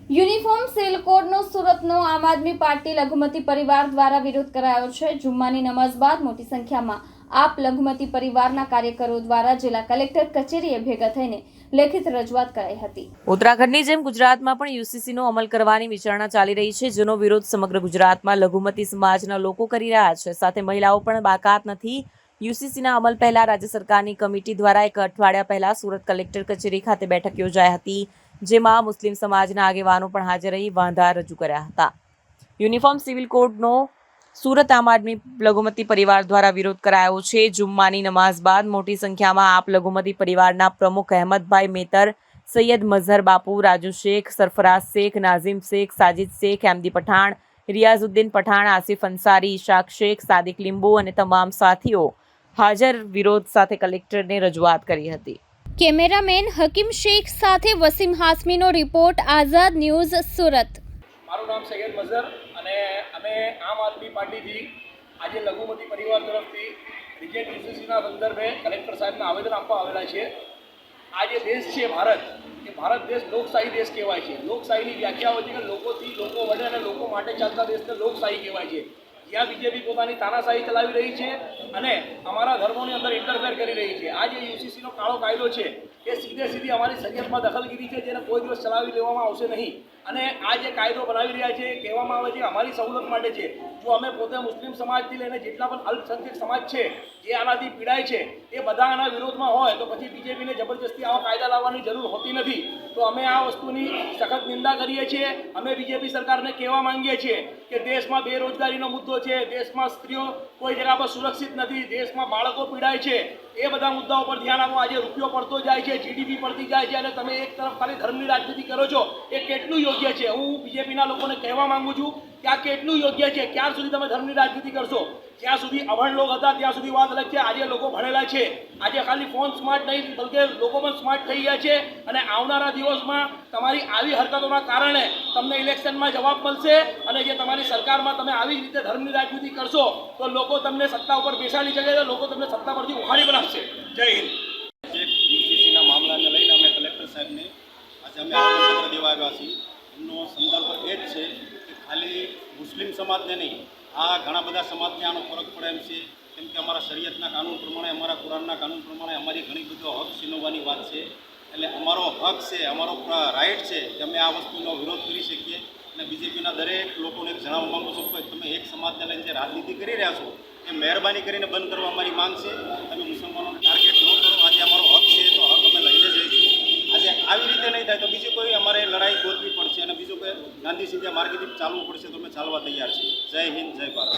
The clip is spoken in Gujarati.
યુનિફોર્મ સિવિલ કોડનો સુરતનો આમ આદમી પાર્ટી લઘુમતી પરિવાર દ્વારા વિરોધ કરાયો છે। જુમ્માની નમાઝ બાદ મોટી સંખ્યામાં આપ લઘુમતી પરિવારના કાર્યકરો દ્વારા જિલ્લા કલેક્ટર કચેરીએ ભેગા થઈને લેખિત રજૂઆત કરાઈ હતી। ઉત્તરાખંડની જેમ ગુજરાતમાં પણ યુસીસીનો અમલ કરવાની વિચારણા ચાલી રહી છે, જેનો વિરોધ સમગ્ર ગુજરાતમાં લઘુમતી સમાજના લોકો કરી રહ્યા છે। સાથે મહિલાઓ પણ બાકાત નથી। યુસીસીના અમલ પહેલા રાજ્ય સરકારની કમિટી દ્વારા એક અઠવાડિયા પહેલા સુરત કલેક્ટર કચેરી ખાતે બેઠક યોજાઈ હતી, જેમાં મુસ્લિમ સમાજના આગેવાનો પણ હાજર રહી વાંધા રજૂ કર્યા હતા। યુનિફોર્મ સિવિલ કોડનો સુરત આમ આદમી લઘુમતી પરિવાર દ્વારા વિરોધ કરાયો છે। જુમ્માની નમાઝ બાદ મોટી સંખ્યામાં આપ લઘુમતી પરિવારના પ્રમુખ અહેમદભાઈ મેતર, સૈયદ મઝહર બાપુ, રાજુ શેખ, સરફરાઝ શેખ, નાઝિમ શેખ, સાજિદ શેખ, એમડી પઠાણ, રિયાઝુદ્દીન પઠાણ, આસિફ અંસારી, ઇશાક શેખ, સાદિક લીંબુ અને તમામ સાથીઓ હાજર વિરોધ સાથે કલેક્ટરને રજૂઆત કરી હતી। કેમેરામેન હકીમ શેખ સાથે વસીમ હાસમીનો રિપોર્ટ, આઝાદ ન્યૂઝ, સુરત। મારું નામ સૈયદ મઝહર અને અમે આમ આદમી પાર્ટીથી આજે લઘુમતી પરિવાર તરફથી રિજેક્ટ યુસીસીના સંદર્ભે કલેક્ટર સાહેબને આવેદન આપવા આવેલા છે। આ જે દેશ છે ભારત, એ ભારત દેશ લોકશાહી દેશ કહેવાય છે। લોકશાહીની વ્યાખ્યા હોય છે કે લોકોથી લોકો વડે અને લોકો માટે ચાલતા દેશને લોકશાહી કહેવાય છે। જ્યાં બીજેપી પોતાની તાનાશાહી ચલાવી રહી છે અને અમારા ધર્મોની અંદર ઇન્ટરફેર કરી રહી છે। આ જે યુસીસીનો કાળો કાયદો છે એ સીધી અમારી શરીયતમાં દખલગીરી છે, જેને કોઈ દિવસ ચલાવી લેવામાં આવશે નહીં। અને આ જે કાયદો બનાવી રહ્યા છે એ કહેવામાં આવે છે અમારી સહુલત માટે છે। જો અમે પોતે મુસ્લિમ સમાજથી લઈને જેટલા પણ અલ્પસંખ્યક સમાજ છે જે આનાથી પીડાય છે એ બધા આના વિરોધમાં હોય તો પછી બીજેપીને જબરજસ્તી આવા કાયદા લાવવાની જરૂર હોતી નથી। તો અમે આ વસ્તુની સખત નિંદા કરીએ છીએ। અમે બીજેપી સરકારને કહેવા માંગીએ છીએ કે દેશમાં બેરોજગારીનો મુદ્દો છે, દેશમાં સ્ત્રીઓ કોઈ જગ્યા પર સુરક્ષિત નથી, દેશમાં બાળકો પીડાય છે, એ બધા મુદ્દાઓ પર ધ્યાન આપો। આજે રૂપિયો પડતો જાય છે, જીડીપી પડતી જાય છે અને તમે એક તરફ ખાલી ધર્મની રાજનીતિ કરો છો, એ કેટલું યોગ્ય છે? હું બીજેપીના લોકોને કહેવા માંગુ છું કે આ કેટલું યોગ્ય છે? ક્યાર સુધી તમે ધર્મની રાજનીતિ કરશો? જ્યાં સુધી અભણ લોકો હતા ત્યાં સુધી વાત અલગ છે, આજે લોકો ભણેલા છે। આજે ખાલી ફોન સ્માર્ટ નહીં બલકે લોકો પણ સ્માર્ટ થઈ ગયા છે અને આવનારા દિવસમાં તમારી આવી હરકતોના કારણે તમને ઇલેક્શનમાં જવાબ મળશે અને જે તમારી સરકારમાં તમે આવી રીતે ધર્મની રાજનીતિ કરશો તો લોકો તમને સત્તા ઉપર બેસાડી શકે છે, લોકો તમને સત્તા પરથી ઉખાડી પણ આપશે। જય હિન્દ। યુસીસીના મામલાને લઈને અમે કલેક્ટર સાહેબને આજે અમે આવેદનપત્ર દેવા આવ્યા છીએ। એમનો સંદર્ભ એ જ છે કે ખાલી મુસ્લિમ સમાજને નહીં, આ ઘણા બધા સમાજને આનો ફરક પડે એમ છે, કેમ કે અમારા શરીયતના કાનૂન પ્રમાણે, અમારા કુરાનના કાનૂન પ્રમાણે અમારી ઘણી બધો હક છીનવવાની વાત છે। એટલે અમારો હક છે, અમારો રાઇટ છે કે અમે આ વસ્તુનો વિરોધ કરી શકીએ। અને બીજેપીના દરેક લોકોને જણાવવા માગું છું કે તમે એક સમાજને લઈને જે રાજનીતિ કરી રહ્યા છો એ મહેરબાની કરીને બંધ કરવા અમારી માંગ છે। તમે મુસલમાનોને ટાર્ગેટ ન કરો। આજે અમારો હક છે તો હક અમે લઈને જ રહીશું। આજે આવી રીતે નહીં થાય તો બીજી કોઈ અમારે લડાઈ ગોતવી પડશે અને બીજું કોઈ ગાંધી સિંધિયા માર્ગેથી ચાલવું પડશે તો અમે ચાલવા તૈયાર છીએ। જય હિન્દ, જય ભારત।